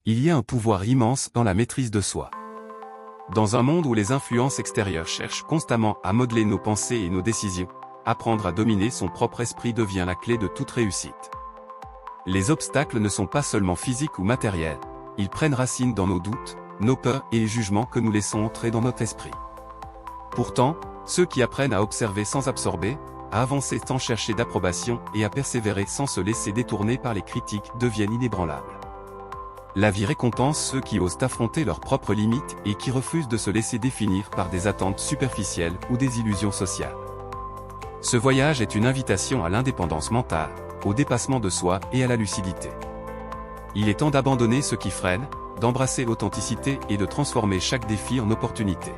Il y a un pouvoir immense dans la maîtrise de soi. Dans un monde où les influences extérieures cherchent constamment à modeler nos pensées et nos décisions, apprendre à dominer son propre esprit devient la clé de toute réussite. Les obstacles ne sont pas seulement physiques ou matériels, ils prennent racine dans nos doutes, nos peurs et les jugements que nous laissons entrer dans notre esprit. Pourtant, ceux qui apprennent à observer sans absorber, à avancer sans chercher d'approbation et à persévérer sans se laisser détourner par les critiques deviennent inébranlables. La vie récompense ceux qui osent affronter leurs propres limites et qui refusent de se laisser définir par des attentes superficielles ou des illusions sociales. Ce voyage est une invitation à l'indépendance mentale, au dépassement de soi et à la lucidité. Il est temps d'abandonner ce qui freine, d'embrasser l'authenticité et de transformer chaque défi en opportunité.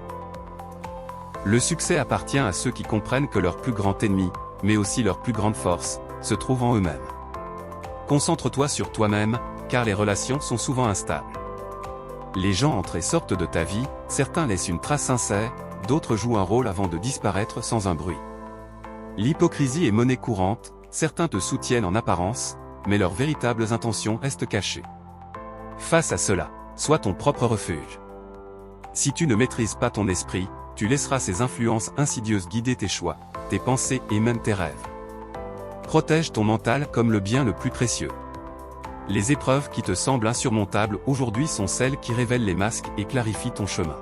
Le succès appartient à ceux qui comprennent que leur plus grand ennemi, mais aussi leur plus grande force, se trouve en eux-mêmes. Concentre-toi sur toi-même, car les relations sont souvent instables. Les gens entrent et sortent de ta vie, certains laissent une trace sincère, d'autres jouent un rôle avant de disparaître sans un bruit. L'hypocrisie est monnaie courante, certains te soutiennent en apparence, mais leurs véritables intentions restent cachées. Face à cela, sois ton propre refuge. Si tu ne maîtrises pas ton esprit, tu laisseras ces influences insidieuses guider tes choix, tes pensées et même tes rêves. Protège ton mental comme le bien le plus précieux. Les épreuves qui te semblent insurmontables aujourd'hui sont celles qui révèlent les masques et clarifient ton chemin.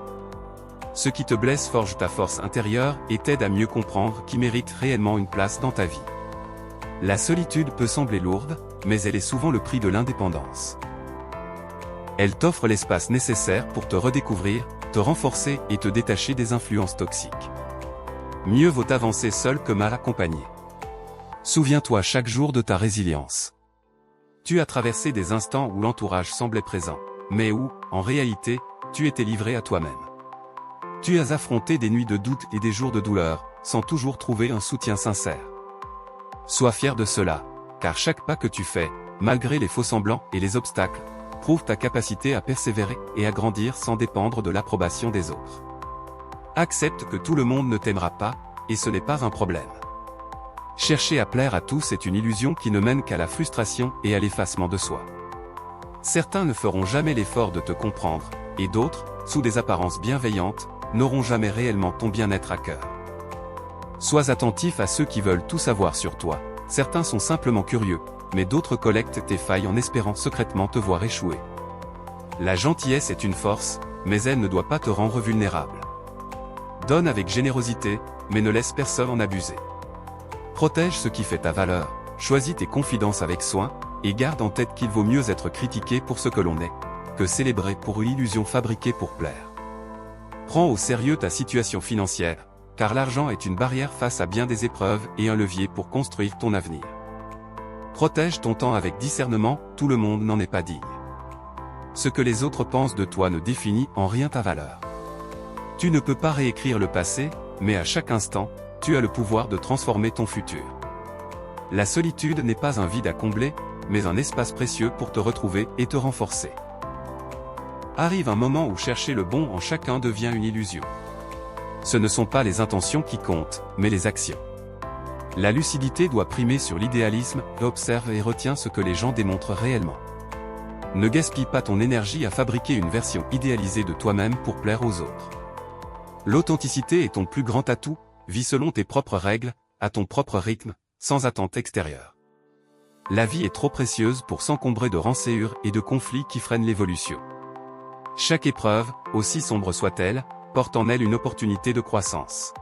Ce qui te blesse forge ta force intérieure et t'aide à mieux comprendre qui mérite réellement une place dans ta vie. La solitude peut sembler lourde, mais elle est souvent le prix de l'indépendance. Elle t'offre l'espace nécessaire pour te redécouvrir, te renforcer et te détacher des influences toxiques. Mieux vaut avancer seul que mal accompagné. Souviens-toi chaque jour de ta résilience. Tu as traversé des instants où l'entourage semblait présent, mais où, en réalité, tu étais livré à toi-même. Tu as affronté des nuits de doute et des jours de douleur, sans toujours trouver un soutien sincère. Sois fier de cela, car chaque pas que tu fais, malgré les faux-semblants et les obstacles, prouve ta capacité à persévérer et à grandir sans dépendre de l'approbation des autres. Accepte que tout le monde ne t'aimera pas, et ce n'est pas un problème. Chercher à plaire à tous est une illusion qui ne mène qu'à la frustration et à l'effacement de soi. Certains ne feront jamais l'effort de te comprendre, et d'autres, sous des apparences bienveillantes, n'auront jamais réellement ton bien-être à cœur. Sois attentif à ceux qui veulent tout savoir sur toi, certains sont simplement curieux, mais d'autres collectent tes failles en espérant secrètement te voir échouer. La gentillesse est une force, mais elle ne doit pas te rendre vulnérable. Donne avec générosité, mais ne laisse personne en abuser. Protège ce qui fait ta valeur, choisis tes confidences avec soin, et garde en tête qu'il vaut mieux être critiqué pour ce que l'on est, que célébré pour une illusion fabriquée pour plaire. Prends au sérieux ta situation financière, car l'argent est une barrière face à bien des épreuves et un levier pour construire ton avenir. Protège ton temps avec discernement, tout le monde n'en est pas digne. Ce que les autres pensent de toi ne définit en rien ta valeur. Tu ne peux pas réécrire le passé, mais à chaque instant, tu as le pouvoir de transformer ton futur. La solitude n'est pas un vide à combler, mais un espace précieux pour te retrouver et te renforcer. Arrive un moment où chercher le bon en chacun devient une illusion. Ce ne sont pas les intentions qui comptent, mais les actions. La lucidité doit primer sur l'idéalisme, observe et retiens ce que les gens démontrent réellement. Ne gaspille pas ton énergie à fabriquer une version idéalisée de toi-même pour plaire aux autres. L'authenticité est ton plus grand atout, vis selon tes propres règles, à ton propre rythme, sans attente extérieure. La vie est trop précieuse pour s'encombrer de rancœurs et de conflits qui freinent l'évolution. Chaque épreuve, aussi sombre soit-elle, porte en elle une opportunité de croissance.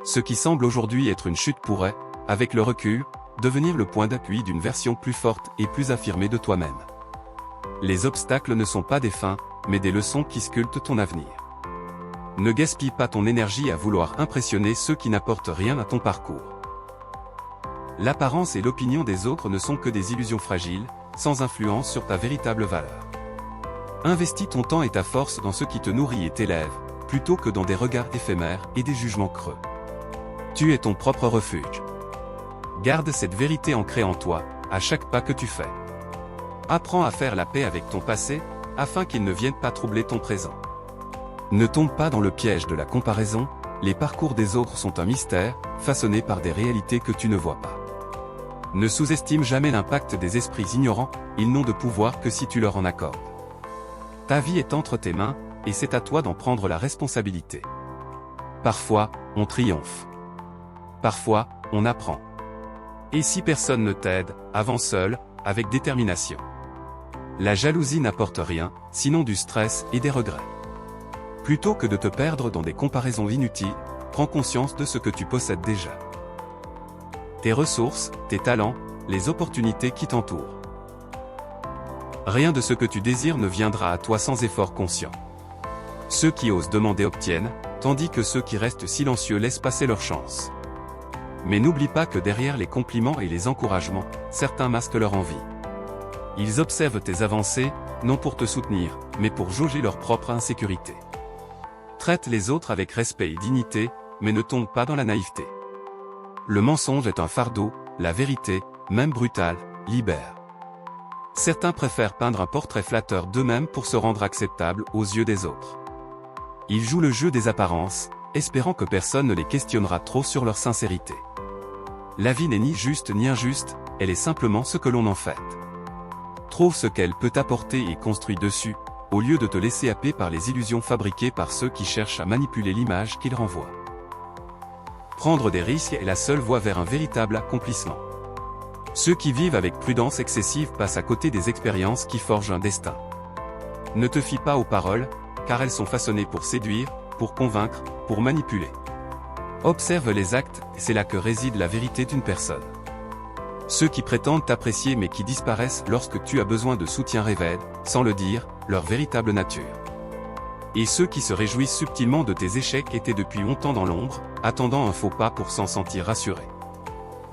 Ce qui semble aujourd'hui être une chute pourrait, avec le recul, devenir le point d'appui d'une version plus forte et plus affirmée de toi-même. Les obstacles ne sont pas des fins, mais des leçons qui sculptent ton avenir. Ne gaspille pas ton énergie à vouloir impressionner ceux qui n'apportent rien à ton parcours. L'apparence et l'opinion des autres ne sont que des illusions fragiles, sans influence sur ta véritable valeur. Investis ton temps et ta force dans ce qui te nourrit et t'élève, plutôt que dans des regards éphémères et des jugements creux. Tu es ton propre refuge. Garde cette vérité ancrée en toi, à chaque pas que tu fais. Apprends à faire la paix avec ton passé, afin qu'il ne vienne pas troubler ton présent. Ne tombe pas dans le piège de la comparaison, les parcours des autres sont un mystère, façonné par des réalités que tu ne vois pas. Ne sous-estime jamais l'impact des esprits ignorants, ils n'ont de pouvoir que si tu leur en accordes. Ta vie est entre tes mains, et c'est à toi d'en prendre la responsabilité. Parfois, on triomphe. Parfois, on apprend. Et si personne ne t'aide, avance seul, avec détermination. La jalousie n'apporte rien, sinon du stress et des regrets. Plutôt que de te perdre dans des comparaisons inutiles, prends conscience de ce que tu possèdes déjà. Tes ressources, tes talents, les opportunités qui t'entourent. Rien de ce que tu désires ne viendra à toi sans effort conscient. Ceux qui osent demander obtiennent, tandis que ceux qui restent silencieux laissent passer leur chance. Mais n'oublie pas que derrière les compliments et les encouragements, certains masquent leur envie. Ils observent tes avancées, non pour te soutenir, mais pour jauger leur propre insécurité. Traite les autres avec respect et dignité, mais ne tombe pas dans la naïveté. Le mensonge est un fardeau, la vérité, même brutale, libère. Certains préfèrent peindre un portrait flatteur d'eux-mêmes pour se rendre acceptables aux yeux des autres. Ils jouent le jeu des apparences, espérant que personne ne les questionnera trop sur leur sincérité. La vie n'est ni juste ni injuste, elle est simplement ce que l'on en fait. Trouve ce qu'elle peut t'apporter et construis dessus, au lieu de te laisser happer par les illusions fabriquées par ceux qui cherchent à manipuler l'image qu'ils renvoient. Prendre des risques est la seule voie vers un véritable accomplissement. Ceux qui vivent avec prudence excessive passent à côté des expériences qui forgent un destin. Ne te fie pas aux paroles, car elles sont façonnées pour séduire, pour convaincre, pour manipuler. Observe les actes, c'est là que réside la vérité d'une personne. Ceux qui prétendent t'apprécier mais qui disparaissent lorsque tu as besoin de soutien révèlent, sans le dire, leur véritable nature. Et ceux qui se réjouissent subtilement de tes échecs étaient depuis longtemps dans l'ombre, attendant un faux pas pour s'en sentir rassurés.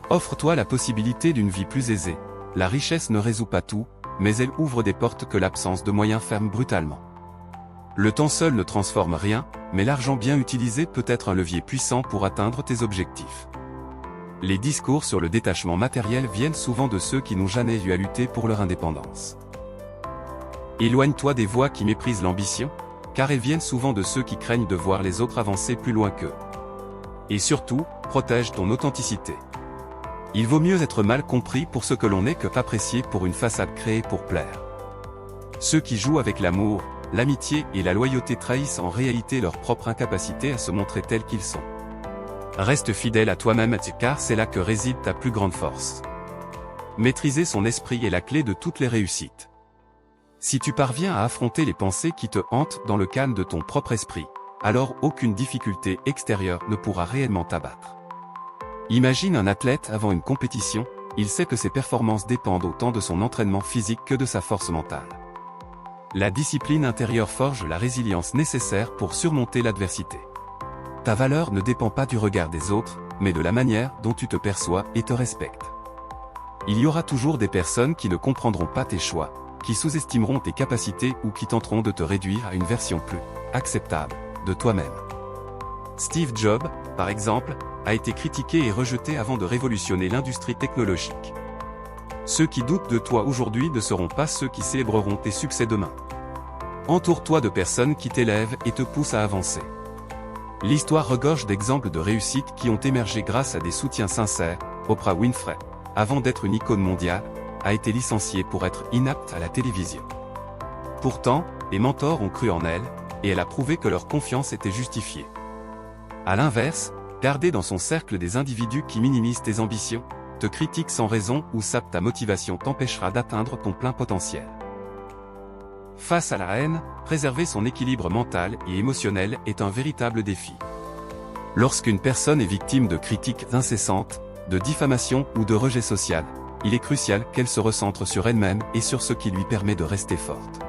Offre-toi la possibilité d'une vie plus aisée. La richesse ne résout pas tout, mais elle ouvre des portes que l'absence de moyens ferme brutalement. Le temps seul ne transforme rien, mais l'argent bien utilisé peut être un levier puissant pour atteindre tes objectifs. Les discours sur le détachement matériel viennent souvent de ceux qui n'ont jamais eu à lutter pour leur indépendance. Éloigne-toi des voix qui méprisent l'ambition, car elles viennent souvent de ceux qui craignent de voir les autres avancer plus loin qu'eux. Et surtout, protège ton authenticité. Il vaut mieux être mal compris pour ce que l'on est que apprécié pour une façade créée pour plaire. Ceux qui jouent avec l'amour, l'amitié et la loyauté trahissent en réalité leur propre incapacité à se montrer tels qu'ils sont. Reste fidèle à toi-même car c'est là que réside ta plus grande force. Maîtriser son esprit est la clé de toutes les réussites. Si tu parviens à affronter les pensées qui te hantent dans le calme de ton propre esprit, alors aucune difficulté extérieure ne pourra réellement t'abattre. Imagine un athlète avant une compétition, il sait que ses performances dépendent autant de son entraînement physique que de sa force mentale. La discipline intérieure forge la résilience nécessaire pour surmonter l'adversité. Ta valeur ne dépend pas du regard des autres, mais de la manière dont tu te perçois et te respectes. Il y aura toujours des personnes qui ne comprendront pas tes choix, qui sous-estimeront tes capacités ou qui tenteront de te réduire à une version plus acceptable de toi-même. Steve Jobs, par exemple, a été critiqué et rejeté avant de révolutionner l'industrie technologique. Ceux qui doutent de toi aujourd'hui ne seront pas ceux qui célébreront tes succès demain. Entoure-toi de personnes qui t'élèvent et te poussent à avancer. L'histoire regorge d'exemples de réussite qui ont émergé grâce à des soutiens sincères. Oprah Winfrey, avant d'être une icône mondiale, a été licenciée pour être inapte à la télévision. Pourtant, les mentors ont cru en elle, et elle a prouvé que leur confiance était justifiée. À l'inverse, garder dans son cercle des individus qui minimisent tes ambitions, te critiquent sans raison ou sapent ta motivation t'empêchera d'atteindre ton plein potentiel. Face à la haine, préserver son équilibre mental et émotionnel est un véritable défi. Lorsqu'une personne est victime de critiques incessantes, de diffamation ou de rejet social, il est crucial qu'elle se recentre sur elle-même et sur ce qui lui permet de rester forte.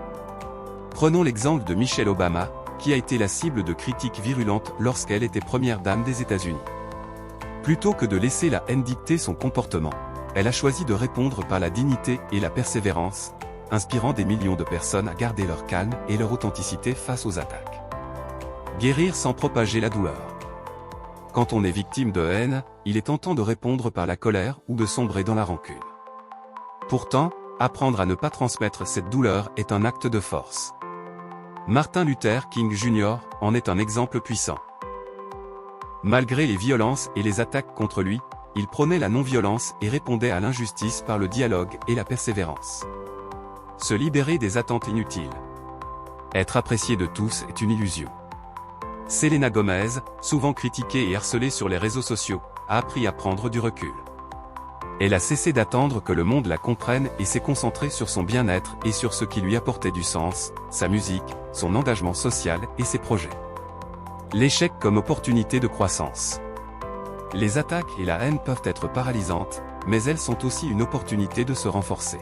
Prenons l'exemple de Michelle Obama, qui a été la cible de critiques virulentes lorsqu'elle était première dame des États-Unis. Plutôt que de laisser la haine dicter son comportement, elle a choisi de répondre par la dignité et la persévérance, inspirant des millions de personnes à garder leur calme et leur authenticité face aux attaques. Guérir sans propager la douleur. Quand on est victime de haine, il est tentant de répondre par la colère ou de sombrer dans la rancune. Pourtant, apprendre à ne pas transmettre cette douleur est un acte de force. Martin Luther King Jr. en est un exemple puissant. Malgré les violences et les attaques contre lui, il prônait la non-violence et répondait à l'injustice par le dialogue et la persévérance. Se libérer des attentes inutiles. Être apprécié de tous est une illusion. Selena Gomez, souvent critiquée et harcelée sur les réseaux sociaux, a appris à prendre du recul. Elle a cessé d'attendre que le monde la comprenne et s'est concentrée sur son bien-être et sur ce qui lui apportait du sens, sa musique, son engagement social et ses projets. L'échec comme opportunité de croissance. Les attaques et la haine peuvent être paralysantes, mais elles sont aussi une opportunité de se renforcer.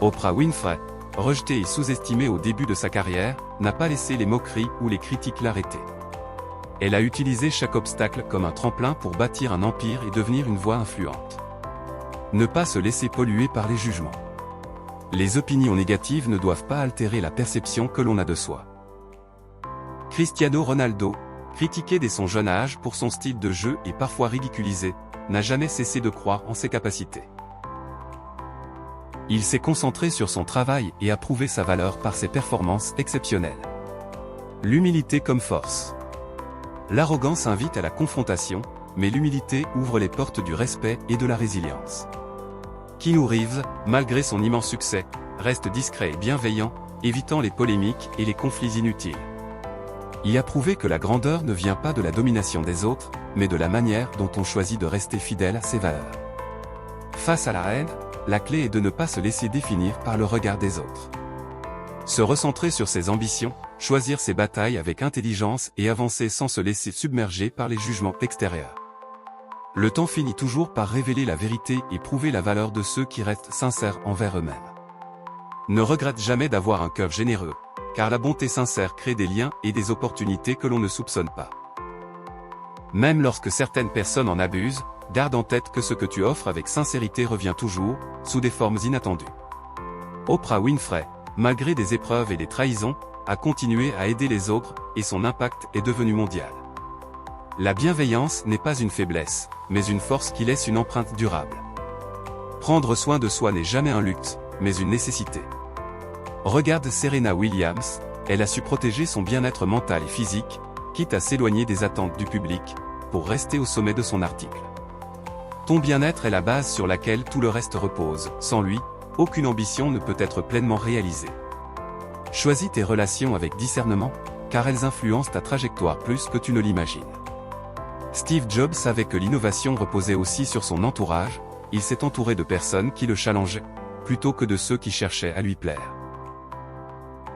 Oprah Winfrey, rejetée et sous-estimée au début de sa carrière, n'a pas laissé les moqueries ou les critiques l'arrêter. Elle a utilisé chaque obstacle comme un tremplin pour bâtir un empire et devenir une voix influente. Ne pas se laisser polluer par les jugements. Les opinions négatives ne doivent pas altérer la perception que l'on a de soi. Cristiano Ronaldo, critiqué dès son jeune âge pour son style de jeu et parfois ridiculisé, n'a jamais cessé de croire en ses capacités. Il s'est concentré sur son travail et a prouvé sa valeur par ses performances exceptionnelles. L'humilité comme force. L'arrogance invite à la confrontation, mais l'humilité ouvre les portes du respect et de la résilience. Keanu Reeves, malgré son immense succès, reste discret et bienveillant, évitant les polémiques et les conflits inutiles. Il a prouvé que la grandeur ne vient pas de la domination des autres, mais de la manière dont on choisit de rester fidèle à ses valeurs. Face à la haine, la clé est de ne pas se laisser définir par le regard des autres. Se recentrer sur ses ambitions, choisir ses batailles avec intelligence et avancer sans se laisser submerger par les jugements extérieurs. Le temps finit toujours par révéler la vérité et prouver la valeur de ceux qui restent sincères envers eux-mêmes. Ne regrette jamais d'avoir un cœur généreux, car la bonté sincère crée des liens et des opportunités que l'on ne soupçonne pas. Même lorsque certaines personnes en abusent, garde en tête que ce que tu offres avec sincérité revient toujours, sous des formes inattendues. Oprah Winfrey, malgré des épreuves et des trahisons, a continué à aider les autres, et son impact est devenu mondial. La bienveillance n'est pas une faiblesse, mais une force qui laisse une empreinte durable. Prendre soin de soi n'est jamais un luxe, mais une nécessité. Regarde Serena Williams, elle a su protéger son bien-être mental et physique, quitte à s'éloigner des attentes du public, pour rester au sommet de son article. Ton bien-être est la base sur laquelle tout le reste repose, sans lui, aucune ambition ne peut être pleinement réalisée. Choisis tes relations avec discernement, car elles influencent ta trajectoire plus que tu ne l'imagines. Steve Jobs savait que l'innovation reposait aussi sur son entourage, il s'est entouré de personnes qui le challengeaient, plutôt que de ceux qui cherchaient à lui plaire.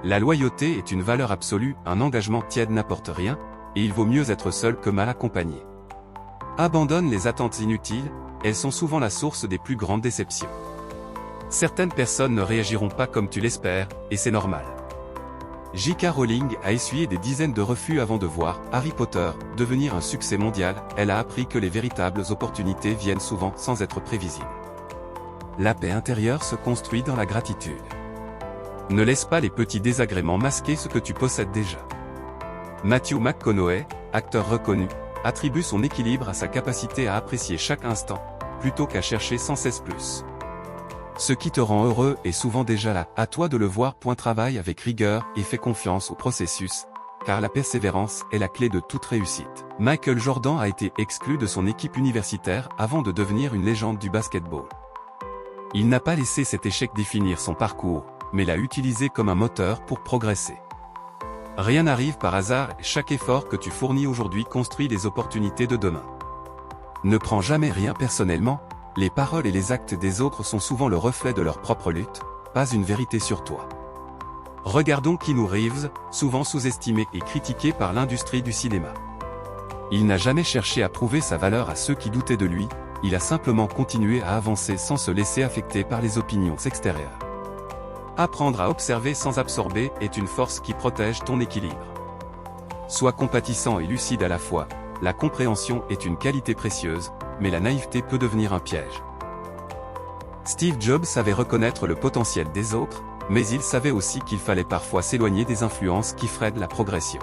La loyauté est une valeur absolue, un engagement tiède n'apporte rien, et il vaut mieux être seul que mal accompagné. Abandonne les attentes inutiles, elles sont souvent la source des plus grandes déceptions. Certaines personnes ne réagiront pas comme tu l'espères, et c'est normal. J.K. Rowling a essuyé des dizaines de refus avant de voir Harry Potter devenir un succès mondial, elle a appris que les véritables opportunités viennent souvent sans être prévisibles. La paix intérieure se construit dans la gratitude. Ne laisse pas les petits désagréments masquer ce que tu possèdes déjà. Matthew McConaughey, acteur reconnu, attribue son équilibre à sa capacité à apprécier chaque instant, plutôt qu'à chercher sans cesse plus. Ce qui te rend heureux est souvent déjà là, à toi de le voir. Travaille avec rigueur et fais confiance au processus, car la persévérance est la clé de toute réussite. Michael Jordan a été exclu de son équipe universitaire avant de devenir une légende du basketball. Il n'a pas laissé cet échec définir son parcours, mais l'a utilisé comme un moteur pour progresser. Rien n'arrive par hasard et chaque effort que tu fournis aujourd'hui construit les opportunités de demain. Ne prends jamais rien personnellement, les paroles et les actes des autres sont souvent le reflet de leur propre lutte, pas une vérité sur toi. Regardons Keanu Reeves, souvent sous-estimé et critiqué par l'industrie du cinéma. Il n'a jamais cherché à prouver sa valeur à ceux qui doutaient de lui, il a simplement continué à avancer sans se laisser affecter par les opinions extérieures. Apprendre à observer sans absorber est une force qui protège ton équilibre. Sois compatissant et lucide à la fois, la compréhension est une qualité précieuse, mais la naïveté peut devenir un piège. Steve Jobs savait reconnaître le potentiel des autres, mais il savait aussi qu'il fallait parfois s'éloigner des influences qui freinent la progression.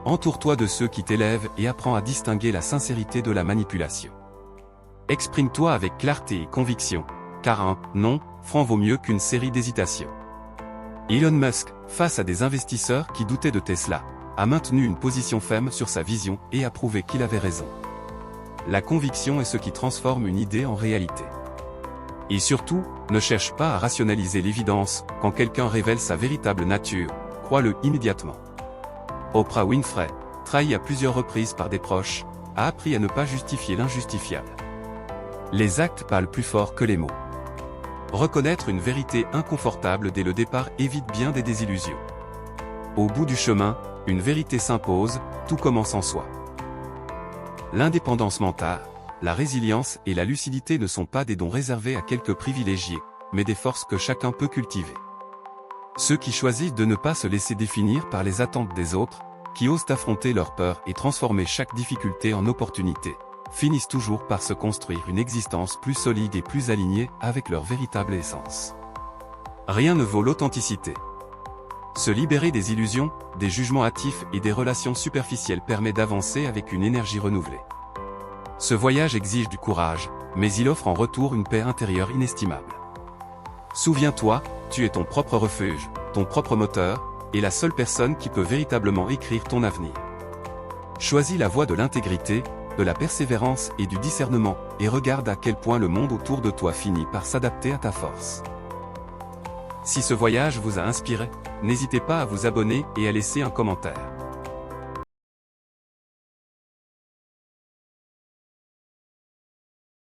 Entoure-toi de ceux qui t'élèvent et apprends à distinguer la sincérité de la manipulation. Exprime-toi avec clarté et conviction, car un « non » franc vaut mieux qu'une série d'hésitations. Elon Musk, face à des investisseurs qui doutaient de Tesla, a maintenu une position ferme sur sa vision et a prouvé qu'il avait raison. La conviction est ce qui transforme une idée en réalité. Et surtout, ne cherche pas à rationaliser l'évidence, quand quelqu'un révèle sa véritable nature, crois-le immédiatement. Oprah Winfrey, trahie à plusieurs reprises par des proches, a appris à ne pas justifier l'injustifiable. Les actes parlent plus fort que les mots. Reconnaître une vérité inconfortable dès le départ évite bien des désillusions. Au bout du chemin, une vérité s'impose, tout commence en soi. L'indépendance mentale, la résilience et la lucidité ne sont pas des dons réservés à quelques privilégiés, mais des forces que chacun peut cultiver. Ceux qui choisissent de ne pas se laisser définir par les attentes des autres, qui osent affronter leurs peurs et transformer chaque difficulté en opportunité, finissent toujours par se construire une existence plus solide et plus alignée avec leur véritable essence. Rien ne vaut l'authenticité. Se libérer des illusions, des jugements hâtifs et des relations superficielles permet d'avancer avec une énergie renouvelée. Ce voyage exige du courage, mais il offre en retour une paix intérieure inestimable. Souviens-toi, tu es ton propre refuge, ton propre moteur, et la seule personne qui peut véritablement écrire ton avenir. Choisis la voie de l'intégrité, de la persévérance et du discernement, et regarde à quel point le monde autour de toi finit par s'adapter à ta force. Si ce voyage vous a inspiré, n'hésitez pas à vous abonner et à laisser un commentaire.